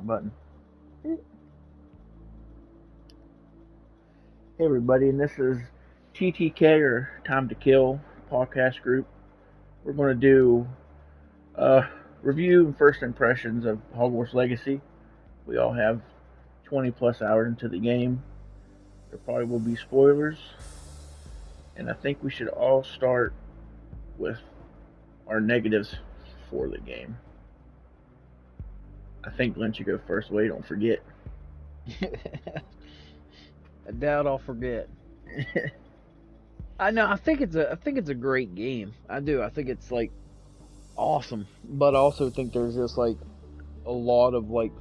Wrong button. Hey everybody, and this is TTK or Time to Kill podcast group. We're going to do a review and first impressions of Hogwarts Legacy. We all have 20 plus hours into the game. There probably will be spoilers, and I think we should all start with our negatives for the game. I think Glenn should go first. Wait, don't forget. I doubt I'll forget. I know. I think it's a great game. I do. I think it's like awesome, but I also think there's just like a lot of like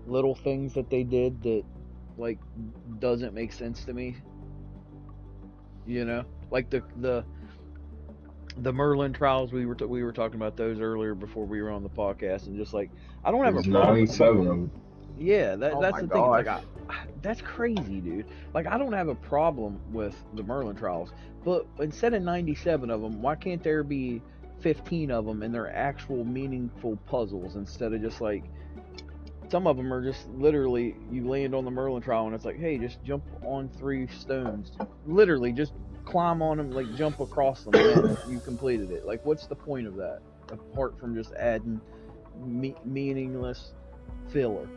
little things that they did that like doesn't make sense to me. Like the Merlin trials we were talking about those earlier before we were on the podcast, and just like I don't have a There's problem. 97 of them. Yeah, Oh that's my the thing. It's like gosh. that's crazy, dude. Like I don't have a problem with the Merlin trials, but instead of 97 of them, why can't there be 15 of them and they're actual meaningful puzzles instead of just like some of them are just literally you land on the Merlin trial and it's like, hey, just jump on 3 stones, literally just climb on them, like jump across them, and then you completed it. Like, what's the point of that apart from just adding meaningless filler?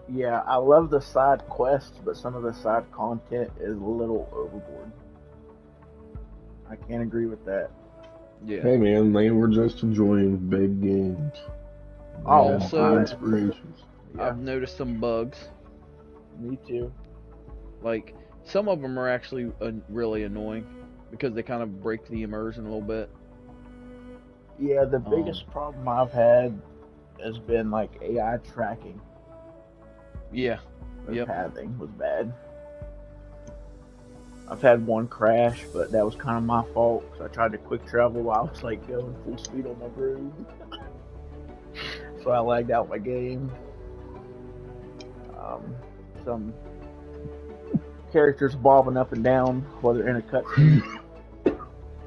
Yeah, I love the side quests, but some of the side content is a little overboard. I can't agree with that. Yeah. Hey man, they were just enjoying big games. They Oh, had Also, inspirations. yeah, I've noticed some bugs. me too. Like some of them are actually really annoying because they kind of break the immersion a little bit. Yeah, the Um, biggest problem I've had has been like AI tracking. yeah, The yep, pathing was bad. I've had one crash, but that was kind of my fault because I tried to quick travel while I was like going full speed on my broom, so I lagged out my game. Um, some characters bobbing up and down while they're in a cutscene,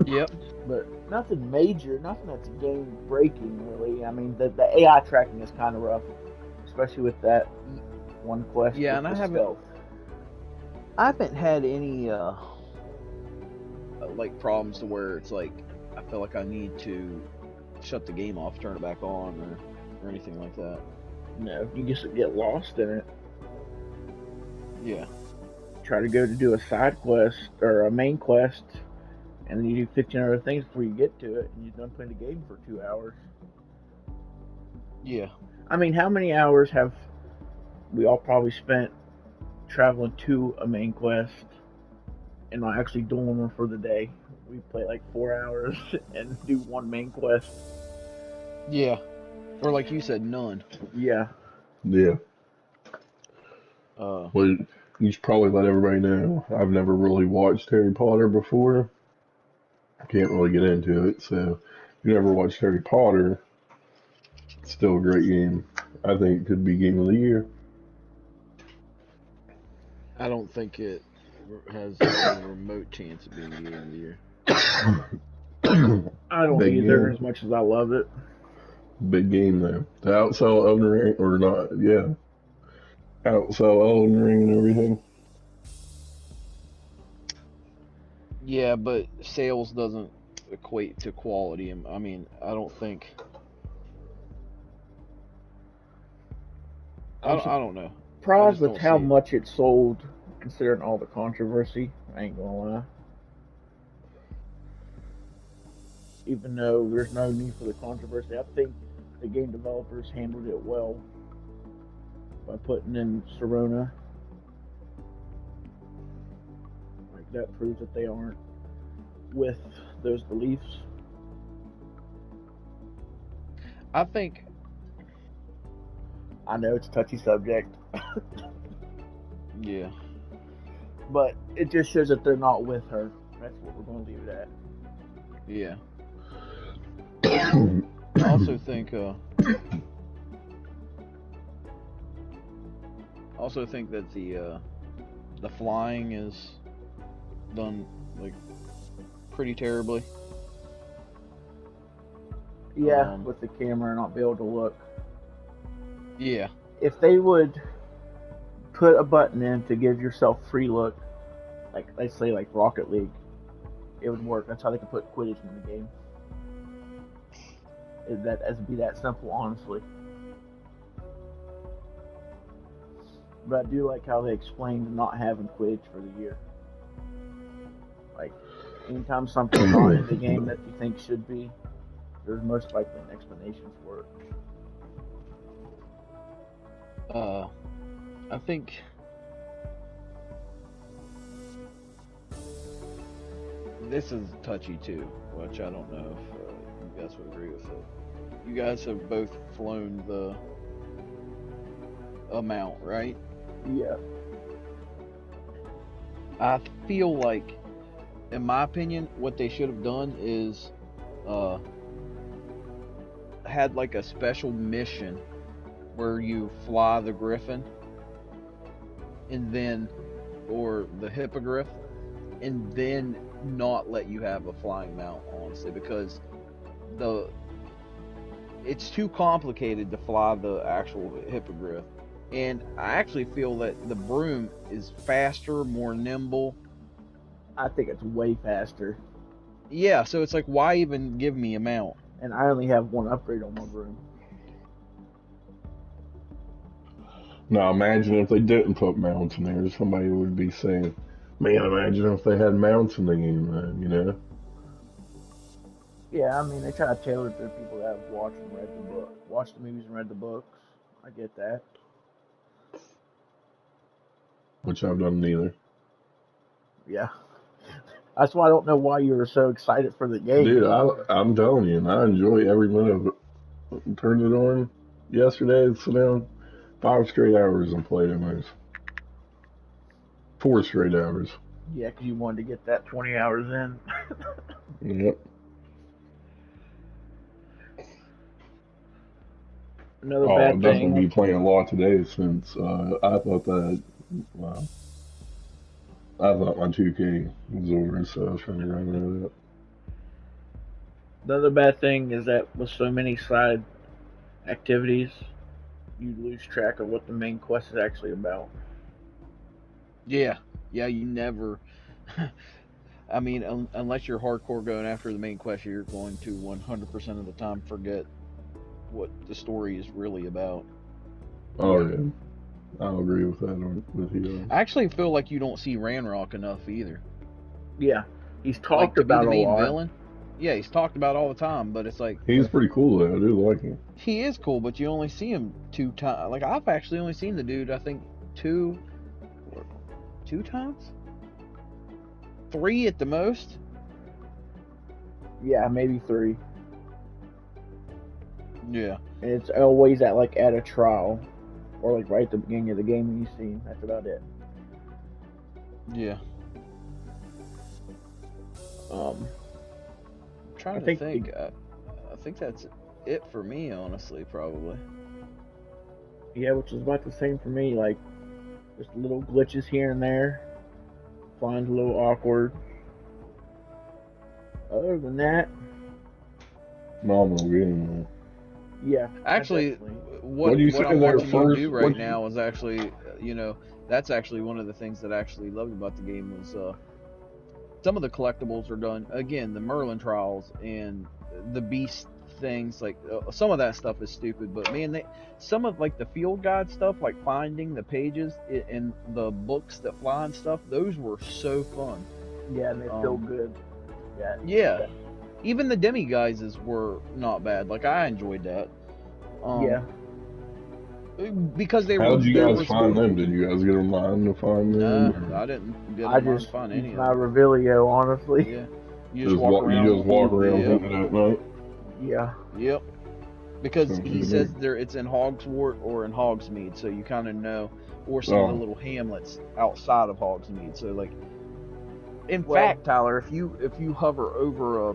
yep, but nothing major, nothing that's game breaking really. I mean, the AI tracking is kind of rough, especially with that one quest yeah. with And the I haven't, stealth. I haven't had any like problems to where it's like I feel like I need to shut the game off, turn it back on, or anything like that. You know, you just get lost in it. Yeah, Try to go to do a side quest or a main quest, and then you do 15 other things before you get to it, and you're done playing the game for 2 hours. yeah, I mean, how many hours have we all probably spent traveling to a main quest and not actually doing them for the day? We play like 4 hours and do one main quest. yeah. Or like you said, none. Yeah, Yeah. Uh, Well, you should probably let everybody know. I've never really watched Harry Potter before. I can't really get into it, so if you never watched Harry Potter, it's still a great game. I think it could be game of the year. I don't think it has any remote chance of being game of the year. I don't Big either game. as much as I love it. Big game though. To outsell Elden Ring or not, yeah. Outsell Elden Ring and everything. Yeah, but sales doesn't equate to quality. I mean, I don't think. I I'm don't, I don't know. I surprised just with don't how see it. much it sold, considering all the controversy. I ain't gonna lie. Even though there's no need for the controversy, I think the game developers handled it well by putting in Serona. Like that proves that they aren't with those beliefs. I think. I know it's a touchy subject, Yeah. but it just shows that they're not with her. That's what we're going to leave it at. Yeah. I also think. Also think that the flying is done like pretty terribly. Yeah, Um. with the camera not be able to look. Yeah. If they would put a button in to give yourself free look, like let's say like Rocket League, it would work. That's how they could put Quidditch in the game. It'd be that simple, honestly. But I do like how they explained not having Quidditch for the year. Like, anytime something's not in the game that you think should be, there's most likely an explanation for it. I think this is touchy too, which I don't know if you guys would agree with it. You guys have both flown the amount, right? Yeah, I feel like, in my opinion, what they should have done is uh, had like a special mission where you fly the griffin and then, or the hippogriff, and then not let you have a flying mount, honestly, because the it's too complicated to fly the actual hippogriff. And I actually feel that the broom is faster, more nimble. I think it's way faster. Yeah, so it's like, why even give me a mount? And I only have one upgrade on my broom. Now imagine if they didn't put mounts in there. Somebody would be saying, "Man, imagine if they had mounts in the game." Yeah, I mean they try to tailor it to people that have watched and read the book, watched the movies and read the books. I get that. Which I've done neither. Yeah, that's why I don't know why you were so excited for the game. Dude, I'm telling you, and I enjoy every minute of it. Turned it on yesterday. Sit down, 5 straight hours and played it. Nice. 4 straight hours. Yeah, because you wanted to get that 20 hours in. Yep. Another Oh, I'll bad definitely thing. be playing a lot today since I thought that. Well, I thought my 2K was over, so I was trying to get rid of it. Another bad thing is that with so many side activities, you lose track of what the main quest is actually about. Yeah, yeah, you never. I mean, unless you're hardcore going after the main quest, you're going to 100% of the time forget what the story is really about. Oh Yeah, yeah, I'll agree with that with you. I actually feel like you don't see Ranrock enough either. yeah. He's Like, talked to be about the a main lot. villain, yeah, he's talked about all the time, but it's like, He's pretty cool though. I do like him. he is cool, but you only see him 2 times. Like, I've actually only seen the dude, I think, two, two times? Three at the most? Yeah, maybe three. Yeah, And it's always at a trial, or like right at the beginning of the game when you see him. That's about it. yeah. Um, I'm I trying to think think. I think that's it for me, honestly, probably. yeah, which is about the same for me. Like just little glitches here and there. Flying's a little awkward. Other than that, Phenomenal game. Man. yeah, I Actually, definitely. What do you what say I'm there watching you first? do right now is actually, that's actually one of the things that I actually loved about the game was some of the collectibles are done again, the Merlin trials and the beast things. Like some of that stuff is stupid, but man, some of like the field guide stuff, like finding the pages and the books that fly and stuff, those were so fun. Yeah, and they feel Um, good. Yeah, yeah, even the demi guises were not bad. Like, I enjoyed that. yeah. Um, because How did you there guys was find them? Did you guys get online to find nah, them, or I didn't get I online to just find use any of my them. Revelio, honestly. Yeah, you just walk you around. just walk around Yep, hunting at night? Yeah, yep. Because Sounds he good to me. says there it's in Hogswart or in Hogsmeade, so you kind of know, or some of the Oh, little hamlets outside of Hogsmeade. So like, in well, fact, Tyler, if you hover over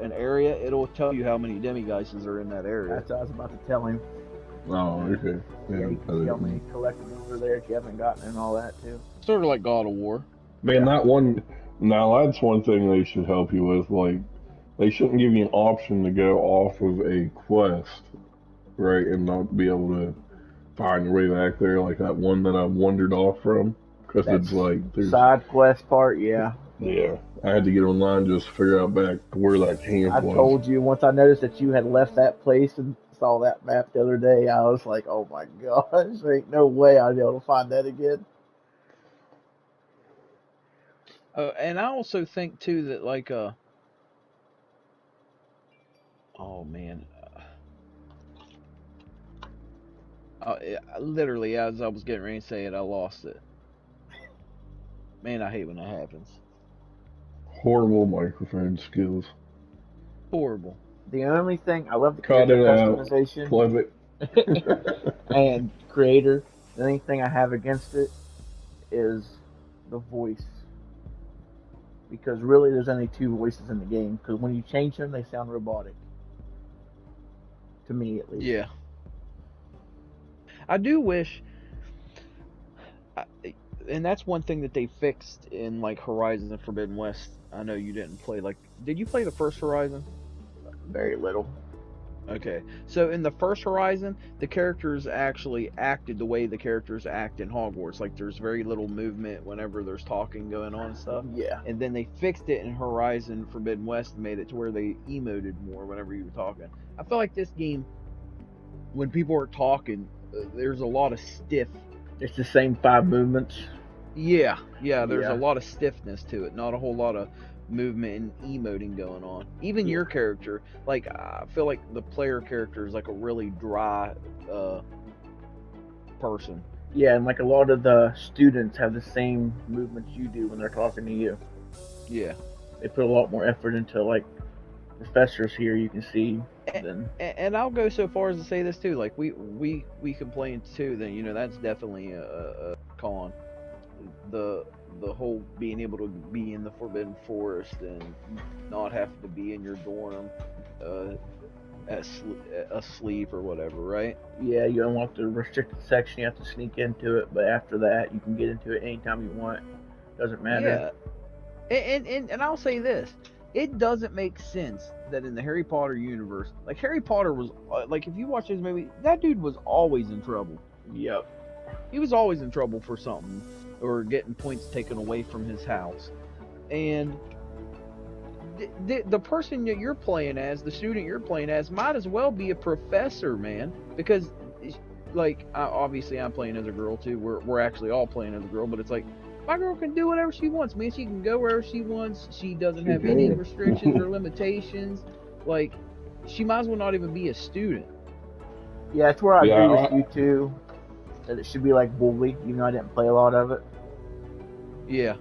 an area, it'll tell you how many demigeisters are in that area. that's what I was about to tell him. oh, Yeah, okay. Yeah, Yeah, you I can see how didn't many know. collectibles are there if you haven't gotten and all that too. sort of like God of War. Man, Yeah, that one. Now that's one thing they should help you with. Like, they shouldn't give you an option to go off of a quest, right, and not be able to. find your way back there, like that one that I wandered off from, because it's That's like there's side quest part, yeah. yeah. I had to get online just to figure out back where that camp I was. told you once I noticed that you had left that place and saw that map the other day, I was like, oh my gosh, there ain't no way I'd be able to find that again. And I also think too that like oh man, literally as I was getting ready to say it, I lost it. Man, I hate when that happens. Horrible microphone skills. Horrible. The only thing I love the Cut character it out. customization Flip it. and creator. The only thing I have against it is the voice. Because really, there's only two voices in the game. Because when you change them, they sound robotic. To me, at least. Yeah, I do wish. I, and that's one thing that they fixed in like Horizon and Forbidden West. I know you didn't play like. Did you play the first Horizon? Very little. Okay, so in the first Horizon, the characters actually acted the way the characters act in Hogwarts. Like there's very little movement whenever there's talking going on and stuff. Yeah. And then they fixed it in Horizon Forbidden West and made it to where they emoted more whenever you were talking. I feel like this game, when people are talking, there's a lot of stiff. It's the same five movements. Yeah, there's a Yeah. lot of stiffness to it, not a whole lot of movement and emoting going on. Even Yeah. your character, like I feel like the player character is like a really dry person. Yeah, and like a lot of the students have the same movements you do when they're talking to you. Yeah. They put a lot more effort into like professors here. You can see And, than and I'll go so far as to say this too. Like we complain too that that's definitely a con. The the whole being able to be in the Forbidden Forest and not having to be in your dorm, uh, asleep or whatever, right? yeah, you unlock the restricted section. You have to sneak into it, but after that, you can get into it anytime you want. Doesn't matter. Yeah, and I'll say this: it doesn't make sense that in the Harry Potter universe, like Harry Potter was like if you watch his movie, that dude was always in trouble. Yep. He was always in trouble for something or getting points taken away from his house, and the person that you're playing as, the student you're playing as, might as well be a professor, man. Because, like, obviously I'm playing as a girl too. We're actually all playing as a girl, but it's like my girl can do whatever she wants, man. She can go wherever she wants. She doesn't have any restrictions or limitations. Like, she might as well not even be a student. Yeah, that's where I Yeah, agree with you too. That it should be like Bully, even though I didn't play a lot of it. Yeah.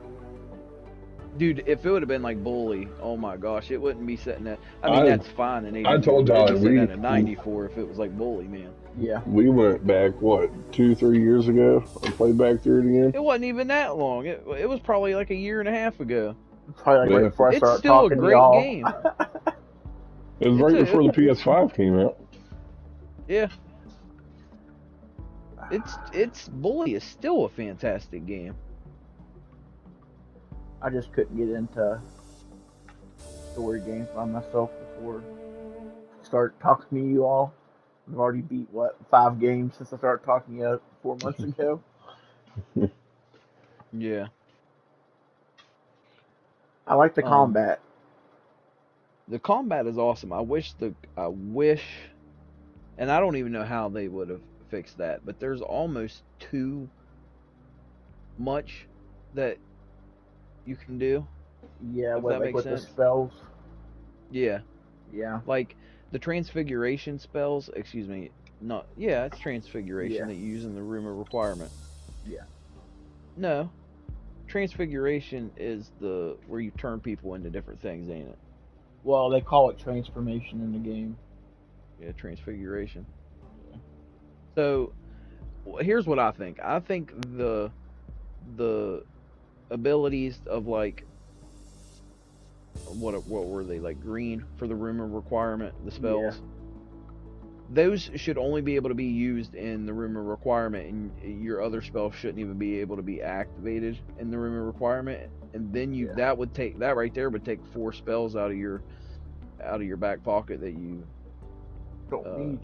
Dude, if it would have been like Bully, oh my gosh, it wouldn't be sitting at. I mean, that's fine in 84. I told It'd y'all be sitting at a 94 if it was like Bully, man. Yeah. we went back what 2-3 years ago and played back through it again. It wasn't even that long. It was probably like a year and a half ago. Probably like Yeah. right before I It's started still a talking to great y'all. game. It was It's right a before the PS5 came out. yeah. It's Bully is still a fantastic game. I just couldn't get into story games by myself before I started talking to you all. I've already beat what 5 games since I started talking to you 4 months ago. Yeah. I like the Um, combat. the combat is awesome. I wish, and I don't even know how they would have fixed that, but there's almost too much that you can do, Yeah, if what that like makes with the sense. spells. Yeah. Yeah, Like the transfiguration spells, excuse me, not yeah, it's transfiguration yeah, that you use in the room of requirement. yeah. No, transfiguration is the where you turn people into different things, ain't it? Well, they call it transformation in the game. Yeah, transfiguration. Yeah. So here's what I think. I think the abilities of like what were they like green for the room of requirement, the Yeah. spells. Those should only be able to be used in the room of requirement, and your other spells shouldn't even be able to be activated in the room of requirement. And then you Yeah. that would take that right there would take 4 spells out of your back pocket that you Don't uh need.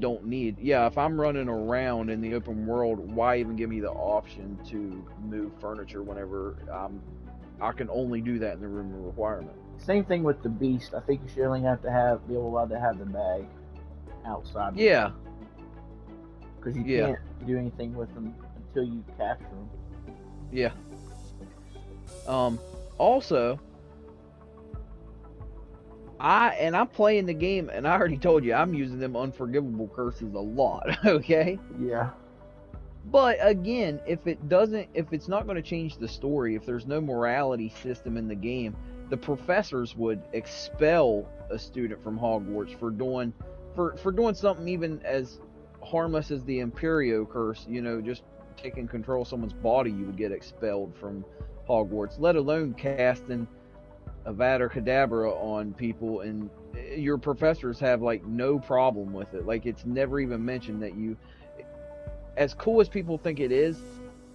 don't need. Yeah, if I'm running around in the open world, why even give me the option to move furniture whenever I can only do that in the room of requirement? Same thing with the beast. I think you should only have to be allowed to have the bag outside the Yeah, room because you yeah, can't do anything with them until you capture them. yeah. Um, Also, I'm playing the game, and I already told you I'm using them unforgivable curses a lot. Okay, Yeah, but again, if it's not going to change the story, if there's no morality system in the game, the professors would expel a student from Hogwarts for doing something even as harmless as the Imperio curse. You know, just taking control of someone's body, you would get expelled from Hogwarts. Let alone casting Avada Kedavra on people, and your professors have like no problem with it. Like it's never even mentioned that you, as cool as people think it is,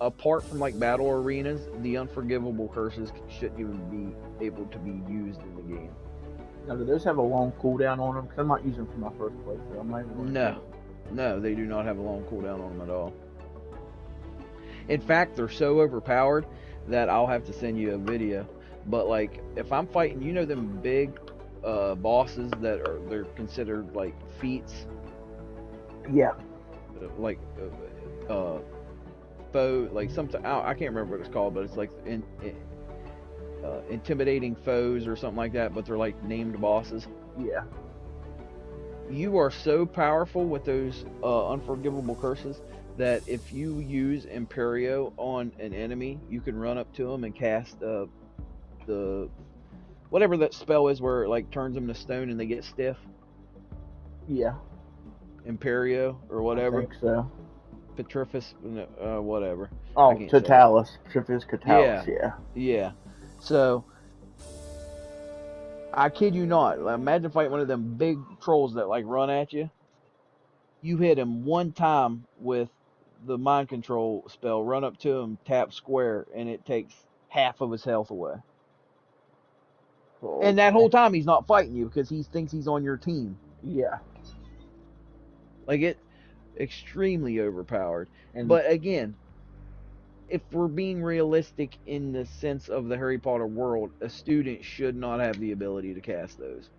apart from like battle arenas, the unforgivable curses shouldn't even be able to be used in the game. now do those have a long cooldown on them? Because I'm not using them for my first playthrough. I'm not even going to No, attempt it. no, they do not have a long cooldown on them at all. In fact, they're so overpowered that I'll have to send you a video. But like, if I'm fighting, you know, them big bosses that they're considered like feats, Yeah, like foe, like something I can't remember what it's called, but it's like intimidating foes or something like that. But they're like named bosses. yeah, You are so powerful with those unforgivable curses that if you use Imperio on an enemy, you can run up to them and cast the whatever that spell is where it like turns them to stone and they get stiff. yeah. Imperio or I whatever. think so. Petrifus, whatever. I Oh, can't say it. Totalis. Triffus Totalis. Yeah, Yeah, yeah. So I kid you not. Imagine fighting one of them big trolls that like run at you. You hit him one time with the mind control spell, run up to him, tap square, and it takes half of his health away. And that okay. whole time he's not fighting you because he thinks he's on your team. Yeah, Like it, extremely overpowered. and But again, if we're being realistic in the sense of the Harry Potter world, a student should not have the ability to cast those.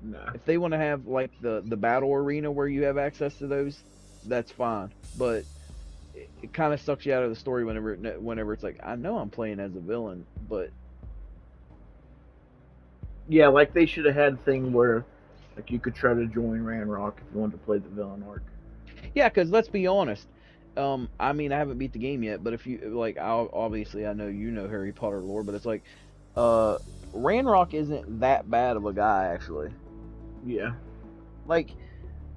no. If they want to have like the battle arena where you have access to those, that's fine. But it kind of sucks you out of the story whenever it's like I know I'm playing as a villain, but Yeah, like they should have had a thing where like you could try to join Ranrock if you wanted to play the villain arc. yeah, because let's be honest. I mean, I haven't beat the game yet, but if you like, obviously I know you know Harry Potter lore, but it's like, uh, Ranrock isn't that bad of a guy actually. Yeah, Like,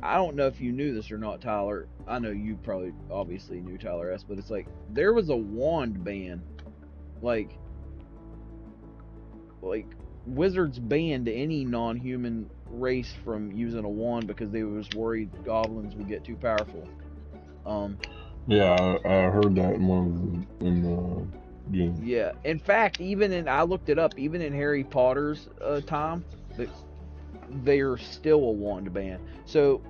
I don't know if you knew this or not, Tyler. I know you probably obviously knew Tyler S, but it's like there was a wand ban, like like wizards banned any non-human race from using a wand because they was worried goblins would get too powerful. Um, Yeah, I heard that in one of the game. yeah. In fact, I looked it up. Even in Harry Potter's time, they're still a wand ban. So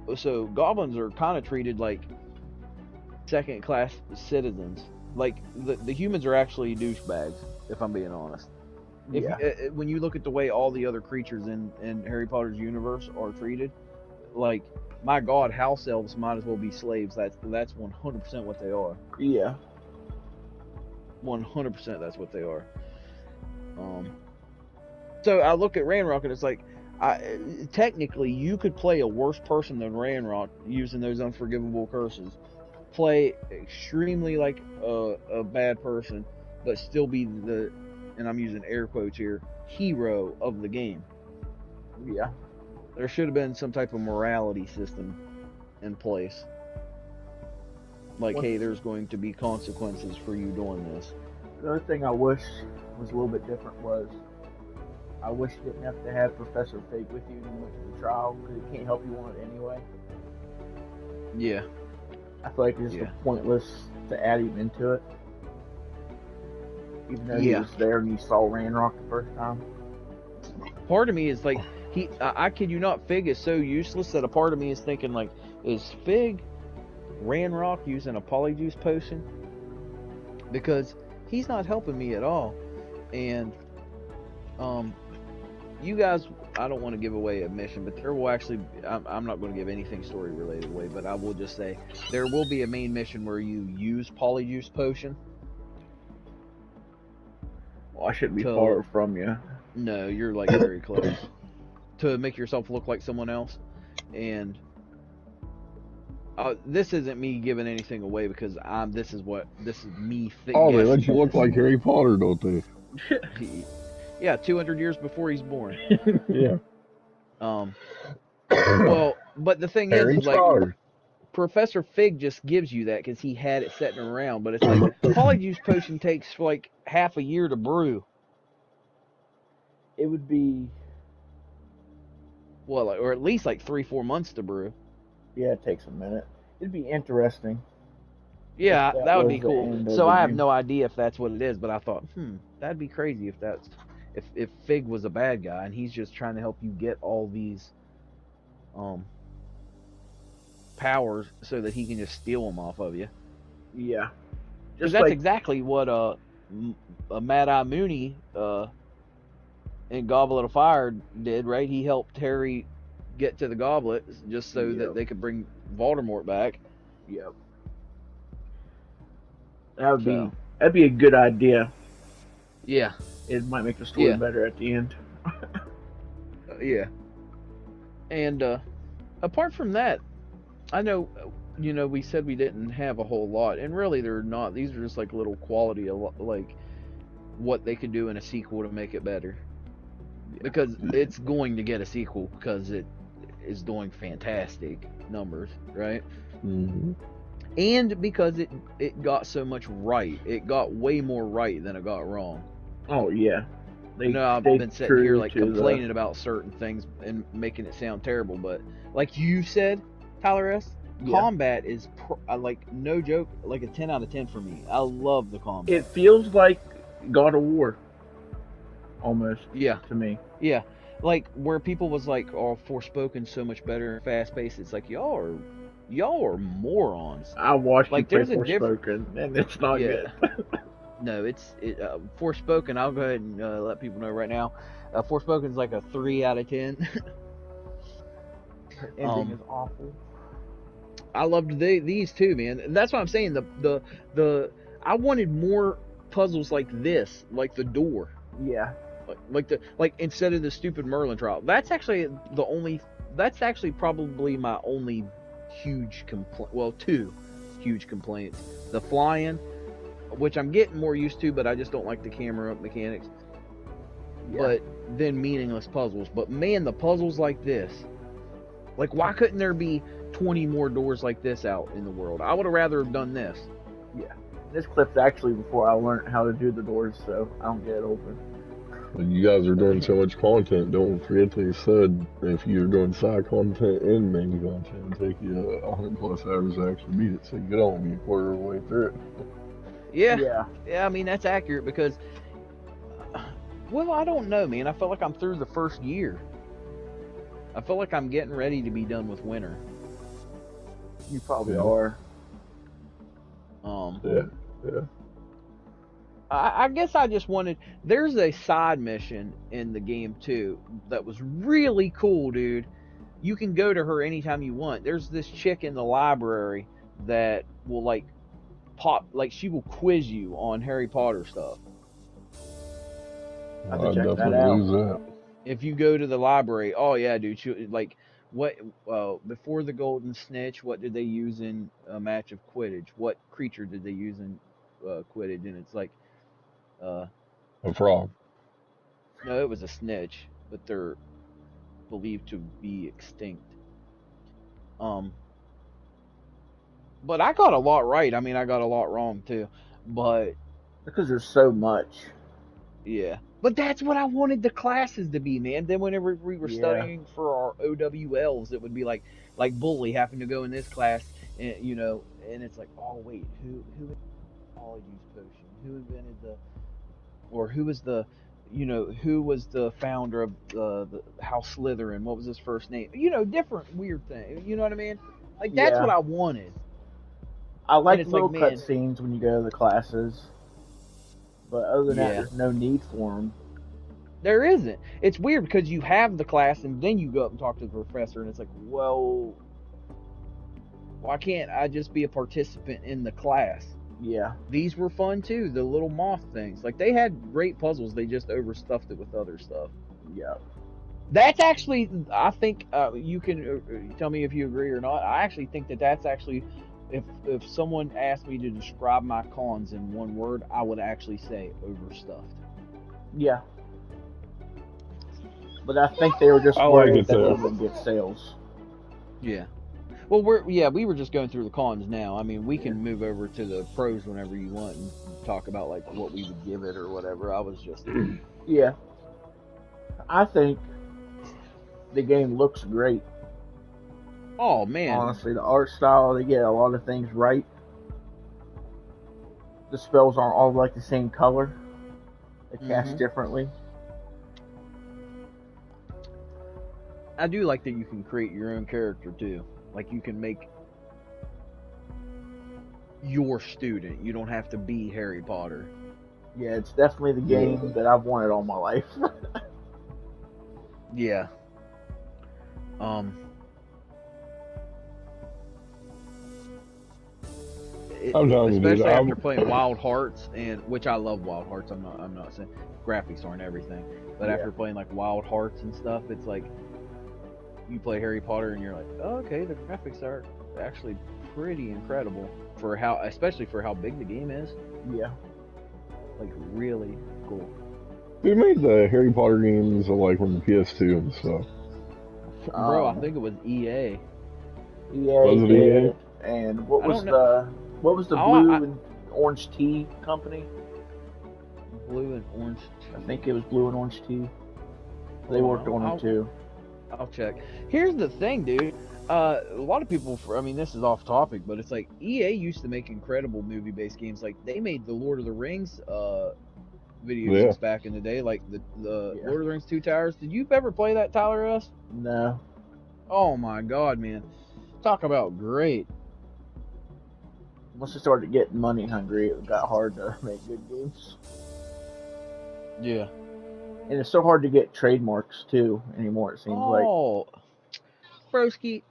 goblins are kind of treated like second class citizens. Like the humans are actually douchebags, if I'm being honest. If yeah, when you look at the way all the other creatures in Harry Potter's universe are treated, like my God, house elves might as well be slaves. That's 100% what they are. yeah. 100% that's what they are. Um, so I look at Ranrock and it's like, technically you could play a worse person than Ranrock using those unforgivable curses. Play extremely like a bad person, but still be and I'm using air quotes here, hero of the game. Yeah. There should have been some type of morality system in place. Like, What hey, there's going to be consequences for you doing this. the other thing I wish was a little bit different was I wish you didn't have to have Professor Fig with you when you went to the trial because he can't help you on it anyway. Yeah, I feel like it's yeah, just pointless to add him into it, even though he yeah. was there and you saw Ranrock the first time. Part of me is like, I kid you not, Fig is so useless that a part of me is thinking like, is Fig Ranrock using a Polyjuice potion? Because he's not helping me at all. And um, you guys, I don't want to give away a mission, but there will actually, I'm not going to give anything story related away, but I will just say there will be a main mission where you use Polyjuice potion Well, I shouldn't be to, far from you. no, you're like very close, to make yourself look like someone else. And this isn't me giving anything away because this is me Oh, they let guessing you look this. like Harry Potter, don't they? Yeah, 200 years before he's born. Yeah. Um, well, but the thing is Harry like Potter. Professor Fig just gives you that because he had it sitting around, but it's like Polyjuice potion takes like half a year to brew. It would be, Well, or at least like 3-4 months to brew. yeah, it takes a minute. It'd be interesting if Yeah, that that would was be the cool. end of So the I have game. no idea if that's what it is, but I thought, that'd be crazy if Fig was a bad guy and he's just trying to help you get all these um powers so that he can just steal them off of you. Yeah, Because just that's like, exactly what Mad Eye Mooney in Goblet of Fire did, right? He helped Harry get to the goblet just so that yep, they could bring Voldemort back. yep. That would be So that'd be a good idea. yeah, It might make the story yeah, better at the end. yeah. And apart from that, I know we said we didn't have a whole lot, and really they're not. These are just like little quality, like what they could do in a sequel to make it better. Because it's going to get a sequel because it is doing fantastic numbers, right? Mm-hmm. And because it got so much right. It got way more right than it got wrong. Oh yeah, I they know I've stayed been sitting here true like to the. complaining about certain things and making it sound terrible, but like you said, Tyler S, Yeah, combat is like no joke, like a 10 out of 10 for me. I love the it combat. feels like God of War almost Yeah, to me. yeah. Like where people was like, "Oh, Forspoken so much better and fast paced." It's like y'all are morons. I watched you Like play there's a different. Forspoken, and it's not Yeah. good. No, Forspoken. I'll go ahead and let people know right now. Forspoken's like a 3 out of 10. Her ending um, is awful. I loved these too, man. That's what I'm saying. The I wanted more puzzles like this, like the door, Yeah, like instead of the stupid Merlin trial. That's actually the only. That's actually probably my only huge complaint. Well, two huge complaints: the flying, which I'm getting more used to, but I just don't like the camera mechanics. yeah. But then meaningless puzzles. But man, the puzzles like this, like why couldn't there be 20 more doors like this out in the world? I would have rather have done this. Yeah. This clip's actually before I learned how to do the doors, so I don't get it open. And you guys are doing so much content. Don't forget they said if you're doing side content and main content, it'll take you 100 plus hours to actually beat it. So you could only be a quarter of the way through it. Yeah, Yeah. yeah. I mean that's accurate because, well, I don't know, man. I feel like I'm through the first year. I feel like I'm getting ready to be done with winter. You probably Yeah. are. Yeah, yeah. I guess I just wanted. There's a side mission in the game too that was really cool, dude. You can go to her anytime you want. There's this chick in the library that will like pop, like she will quiz you on Harry Potter stuff. I have to I'd check that definitely out. use that. If you go to the library, oh yeah, dude, she, like what? Before the Golden Snitch, what did they use in a match of Quidditch? What creature did they use in Quidditch? And it's like, uh, A frog. no, it was a snitch, but they're believed to be extinct. Um, but I got a lot right. I mean, I got a lot wrong too. But Because there's so much. yeah, but that's what I wanted the classes to be, man. Then whenever we were Yeah. studying for our OWLs, it would be like Bully having to go in this class, and and it's like, oh wait, who invented the Polyjuice potion? Who invented the, or who was the, who was the founder of the House Slytherin? What was his first name? Different weird thing. You know what I mean? Like that's Yeah. what I wanted. I And like it's like, little man, cutscenes when you go to the classes, but other than that, yeah, there's no need for them. there isn't. It's weird because you have the class and then you go up and talk to the professor, and it's like, well, why can't I just be a participant in the class? Yeah. These were fun too. The little moth things, like they had great puzzles. They just overstuffed it with other stuff. Yeah. That's actually, I think, you can tell me if you agree or not. I actually think that that's actually, if someone asked me to describe my cons in one word, I would actually say overstuffed. Yeah. But I think they were just I like worried it that they though. wouldn't get sales. Yeah. Well, we were just going through the cons now. I mean, we Yeah. can move over to the pros whenever you want and talk about like what we would give it or whatever. I was just, Yeah. I think the game looks great. oh man. Honestly, the art style, they get a lot of things right. The spells aren't all like the same color. They cast Hmm. differently. I do like that you can create your own character too. Like you can make your student. You don't have to be Harry Potter. Yeah, it's definitely the Yeah. game that I've wanted all my life. Yeah. Um. I'm telling you, dude. Especially after playing Wild Hearts, and which I love Wild Hearts. I'm not saying graphics aren't everything, but Yeah. after playing like Wild Hearts and stuff, it's like you play Harry Potter and you're like, oh, okay, the graphics are actually pretty incredible for how, especially for how big the game is. Yeah. Like really cool. Who made the Harry Potter games like on the PS2 and stuff? Bro, I Um, think it was EA. EA Was it EA? did, and I don't know. what was the Oh, blue and orange tea company? blue and orange I tea. think it was blue and orange tea. They Hold worked on, on them too. I'll check. Here's the thing, dude. A lot of people, I mean, this is off topic, but it's like EA used to make incredible movie-based games. Like they made the Lord of the Rings video Yeah. games back in the day, like the Yeah. Lord of the Rings Two Towers. Did you ever play that, Tyler S? No. Oh my God, man! Talk about great. Once it started getting money hungry, it got hard to make good games. Yeah. And it's so hard to get trademarks too anymore. It seems like. Oh, broski,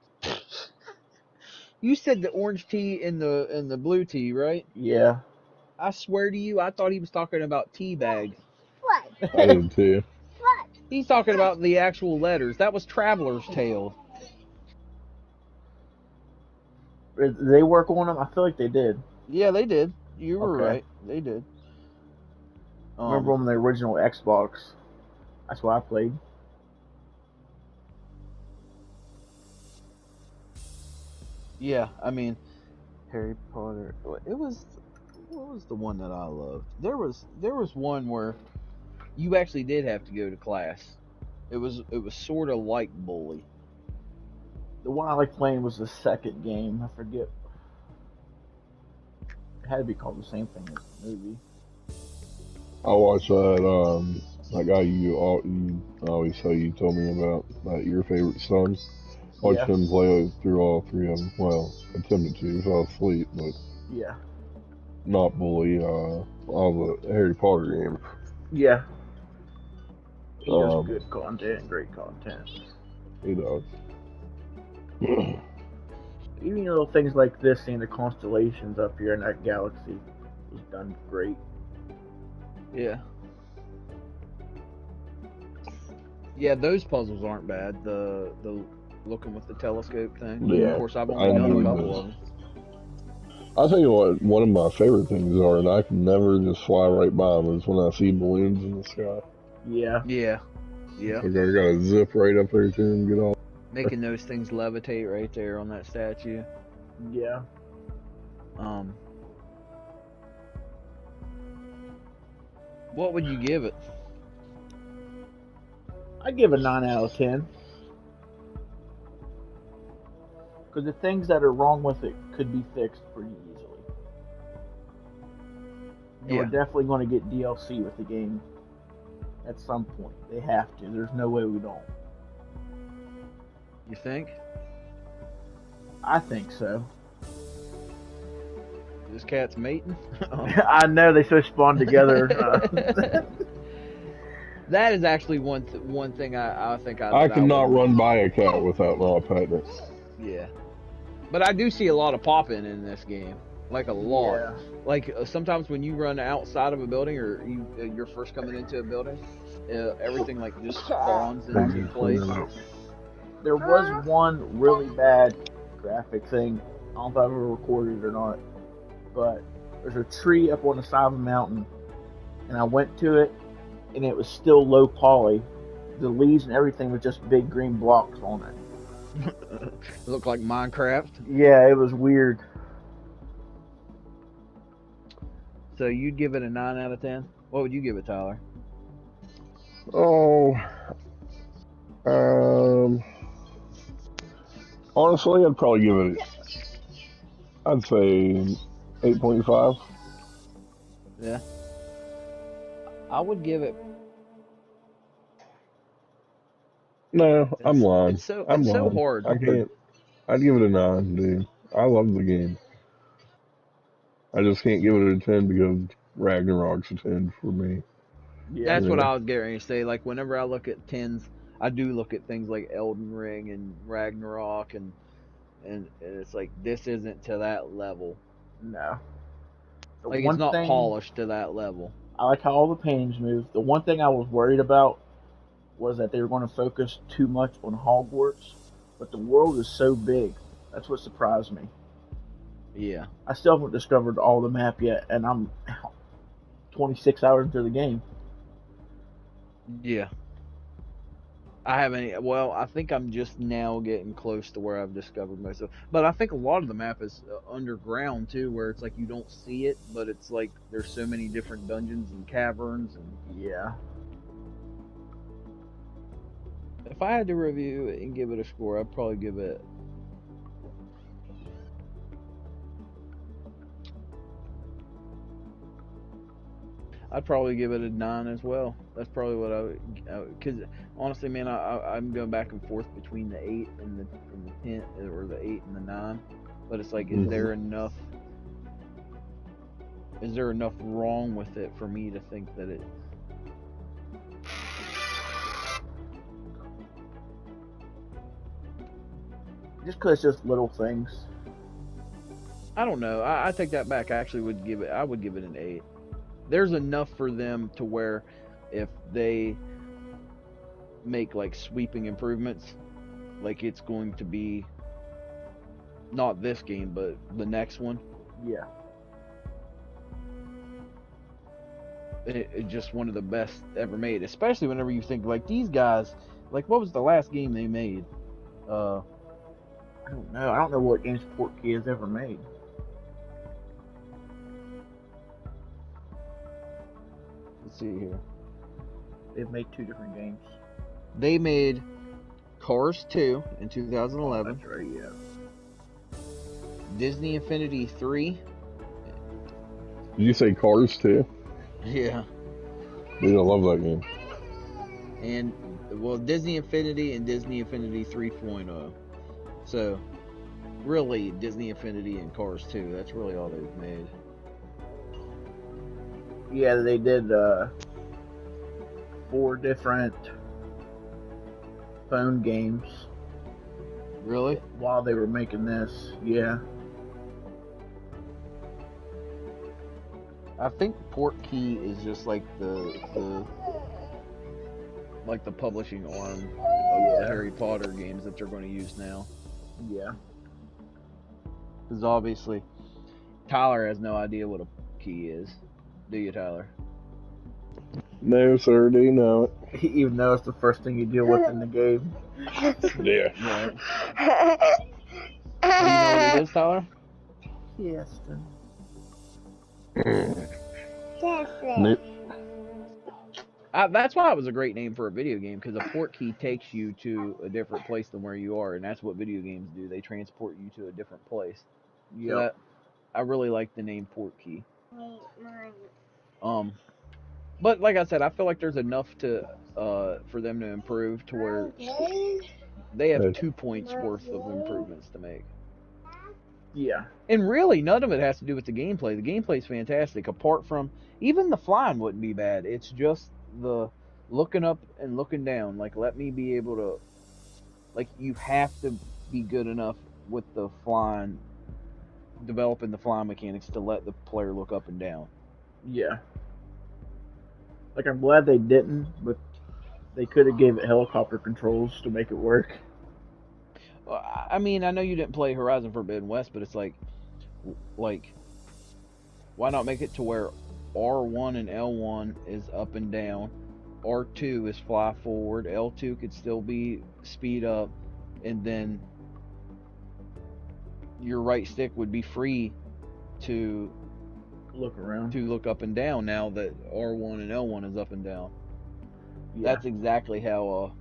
you said the orange tea and the blue tea, right? Yeah. I swear to you, I thought he was talking about tea bags. I did too. He's talking about the actual letters. That was Traveler's Tale. Did they work on them? I feel like they did. Yeah, they did. You were Okay. right. They did. I remember Um, on the original Xbox. That's what I played. yeah, I mean, Harry Potter. It was, what was the one that I loved? There was one where you actually did have to go to class. It was sort of like Bully. The one I liked playing was the second game. I forget. It had to be called the same thing as the movie. I watched that guy you always say you told me about, your favorite son. Watched Yeah. him play through all three of them. Well, attempted to. He fell asleep, but Yeah. not bully. All the Harry Potter games. Yeah. He does Um, good content, great content. he does. Even little things like this, seeing the constellations up here in that galaxy, was done great. Yeah. Yeah, those puzzles aren't bad. The looking with the telescope thing. Of Yeah, course, I've I only done a enjoyed couple those. of them. I'll tell you what, one of my favorite things are, and I can never just fly right by them, is when I see balloons in the sky. Yeah. Yeah. Yeah. Like I gotta zip right up there to them, get off. Making those things levitate right there on that statue. Yeah. Um, what would you give it? I give a 9 out of 10. Because the things that are wrong with it could be fixed pretty easily. And we're Yeah. definitely going to get DLC with the game at some point. They have to. There's no way we don't. You think? I think so. This cat's mating. I know they so spawn together. That is actually one thing I think I that I would. cannot run by a cat without my petting it. Yeah, but I do see a lot of popping in this game, like a lot. Yeah. Like sometimes when you run outside of a building or you're first coming into a building, everything like just spawns Thank into you. Clean place. that up. There was one really bad graphic thing. I don't know if I've ever recorded it or not, but there's a tree up on the side of a mountain, and I went to it, and it was still low poly. The leaves and everything was just big green blocks on it. Look like Minecraft. Yeah, it was weird. So you'd give it a 9 out of 10. What would you give it, Tyler? Oh, um, honestly, I'd probably give it. I'd say 8.5. Yeah, I would give it. No, I'm lying. I'm It's so lying. hard. I can't. I'd give it a 9, dude. I love the game. I just can't give it a 10 because Ragnarok's a 10 for me. Yeah. That's You what know? I was getting ready to say. Like whenever I look at tens, I do look at things like Elden Ring and Ragnarok, and it's like this isn't to that level. No. The Like it's one not thing polished to that level. I like how all the paintings move. The one thing I was worried about was that they were going to focus too much on Hogwarts, but the world is so big. That's what surprised me. Yeah, I still haven't discovered all the map yet, and I'm 26 hours into the game. yeah. I haven't. Well, I think I'm just now getting close to where I've discovered myself. But I think a lot of the map is underground too, where it's like you don't see it, but it's like there's so many different dungeons and caverns. And Yeah. if I had to review it and give it a score, I'd probably give it. I'd probably give it a 9 as well. That's probably what I would, because honestly, man, I'm going back and forth between the 8 and the 10 or the 8 and the 9. But it's like, Mhm. is there enough wrong with it for me to think that it? Just because it's just little things. I don't know. I take that back. I actually would give it. I would give it an 8. There's enough for them to where if they make like sweeping improvements, like it's going to be not this game, but the next one. Yeah. It just one of the best ever made. Especially whenever you think like these guys, like what was the last game they made? Uh, I don't know. I don't know what games Portkey has ever made. let's see here. They've made two different games. They made Cars 2 in Oh, 2011, that's right. Yeah. Disney Infinity 3. Did you say Cars too? Yeah, Dude, I love that game. and well, Disney Infinity and Disney Infinity 3.0. So really, Disney Infinity and Cars 2. That's really all they've made. Yeah, they did 4 different phone games Really? while they were making this. Yeah. I think Portkey is just like the like the publishing arm of the Yeah. Harry Potter games that they're going to use now. Yeah. Because obviously, Tyler has no idea what a key is. Do you, Tyler? No, sir, do you know it? Even though it's the first thing you deal with in the game. Yeah. Right. Do you know what it is, Tyler? Yes. Nope. That's why it was a great name for a video game, because a port key takes you to a different place than where you are, and that's what video games do. They transport you to a different place. So Yep. that I really like the name port key. Um, but like I said, I feel like there's enough to for them to improve to where they have Hey, 2 points worth of improvements to make. Yeah. And really, none of it has to do with the gameplay. The gameplay's fantastic. Apart from even the flying wouldn't be bad. It's just the looking up and looking down. Like, let me be able to. Like, you have to be good enough with the flying, developing the flying mechanics to let the player look up and down. Yeah. Like I'm glad they didn't, but they could have gave it helicopter controls to make it work. I mean, I know you didn't play Horizon Forbidden West, but it's like, why not make it to where R1 and L1 is up and down, R2 is fly forward, L2 could still be speed up, and then your right stick would be free to Look around. look up and down now that R1 and L1 is up and down. Yeah. That's exactly how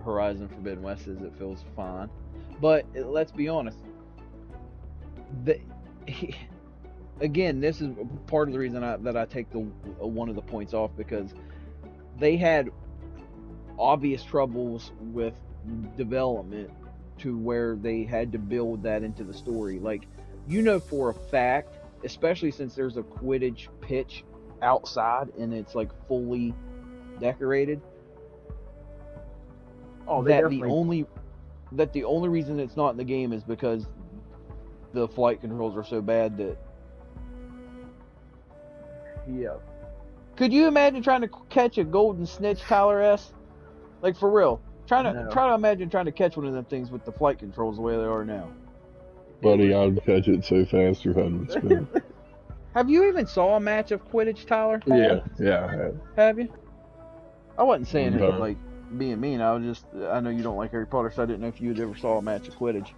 Horizon Forbidden West is. It feels fine, but let's be honest. The, again, this is part of the reason that I take the one of the points off, because they had obvious troubles with development to where they had to build that into the story. Like, for a fact, especially since there's a Quidditch pitch outside and it's like fully decorated, Oh, they that the definitely. only reason it's not in the game is because the flight controls are so bad that. Yeah. Could you imagine trying to catch a golden snitch, Tyler S? Like, for real. No. Try to imagine trying to catch one of them things with the flight controls the way they are now. Buddy, I'd catch it so fast your head would spin. Have you even saw a match of Quidditch, Tyler? Yeah, I had Have you? I wasn't saying one it time. like being mean. I know you don't like Harry Potter, so I didn't know if you ever saw a match of Quidditch.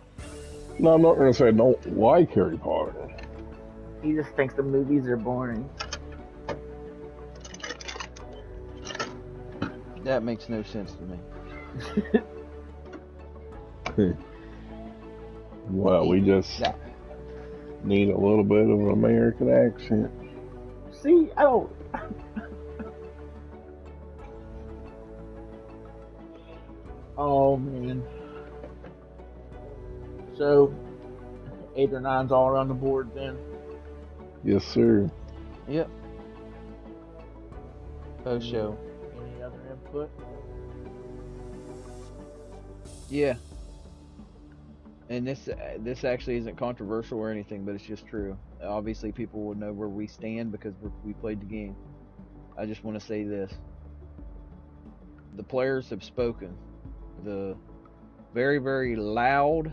No, I'm not gonna say I don't like Harry Potter. He just thinks the movies are boring. That makes no sense to me. Well, we just need a little bit of an American accent. See, I don't. Oh man. So 8 or 9's all around the board then. Yes, sir. Yep. Post show. Any other input? Yeah. And this actually isn't controversial or anything, but it's just true. Obviously, people will know where we stand because we played the game. I just want to say this: the players have spoken. The very, very loud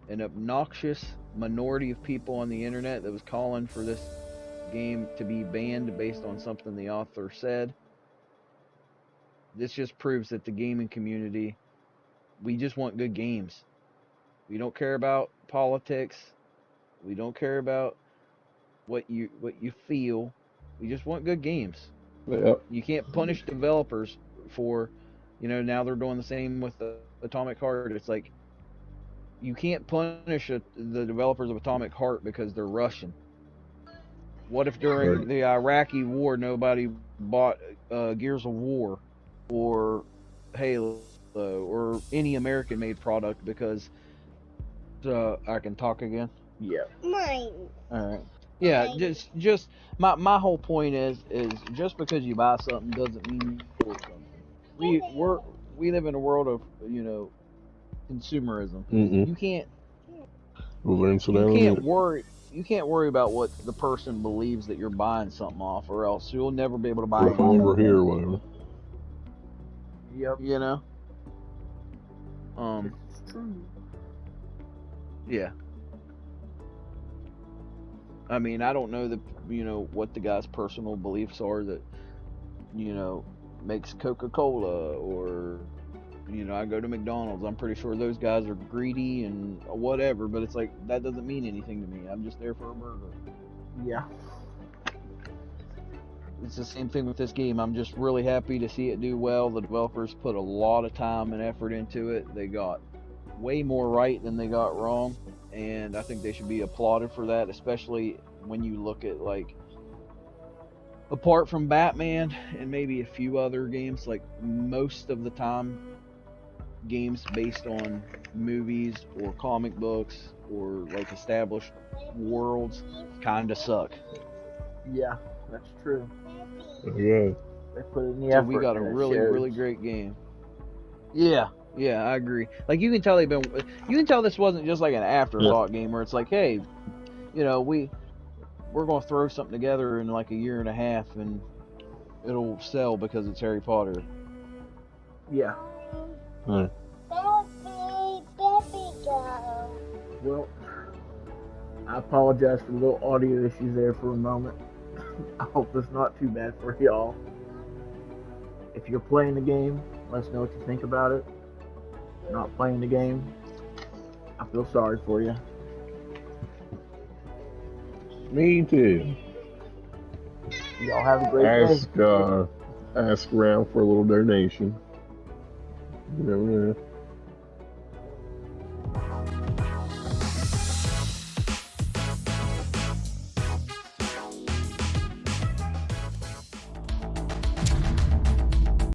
and obnoxious minority of people on the internet that was calling for this game to be banned based on something the author said. This just proves that the gaming community, we just want good games. We don't care about politics. We don't care about what you feel. We just want good games. Yep. You can't punish developers for, now they're doing the same with the Atomic Heart. It's like you can't punish the developers of Atomic Heart because they're Russian. What if Right. during the Iraqi war nobody bought Gears of War or Halo or any American-made product because I can talk again? Yeah. Mine. All right. Yeah, just my whole point is just because you buy something doesn't mean you support something. We live in a world of consumerism. Mm-mm. You can't We'll learn so you down in a can't minute. worry you can't worry about what the person believes that you're buying something off, or else you'll never be able to buy Or from anything. over here or whatever. Yep. You know. It's true. Yeah. I mean, I don't know what the guy's personal beliefs are that makes Coca-Cola, or I go to McDonald's. I'm pretty sure those guys are greedy and whatever, but it's like that doesn't mean anything to me. I'm just there for a burger. Yeah. It's the same thing with this game. I'm just really happy to see it do well. The developers put a lot of time and effort into it. They got way more right than they got wrong, and I think they should be applauded for that, especially when you look at, like, apart from Batman and maybe a few other games, like, most of the time games based on movies or comic books or like established worlds kind of suck. Yeah, that's true. Yeah. They put in the So we effort got a and it really, shows. really great game. Yeah, yeah, I agree. Like you can tell you can tell this wasn't just like an Yeah. afterthought game where it's like, hey, we're gonna throw something together in like a year and a half and it'll sell because it's Harry Potter. Yeah. Yeah. Well, I apologize for the little audio issues there for a moment. I hope it's not too bad for y'all. If you're playing the game, let us know what you think about it. Not playing the game, I feel sorry for you. Me too. Y'all have a great day. Ask ask around for a little donation. You never know.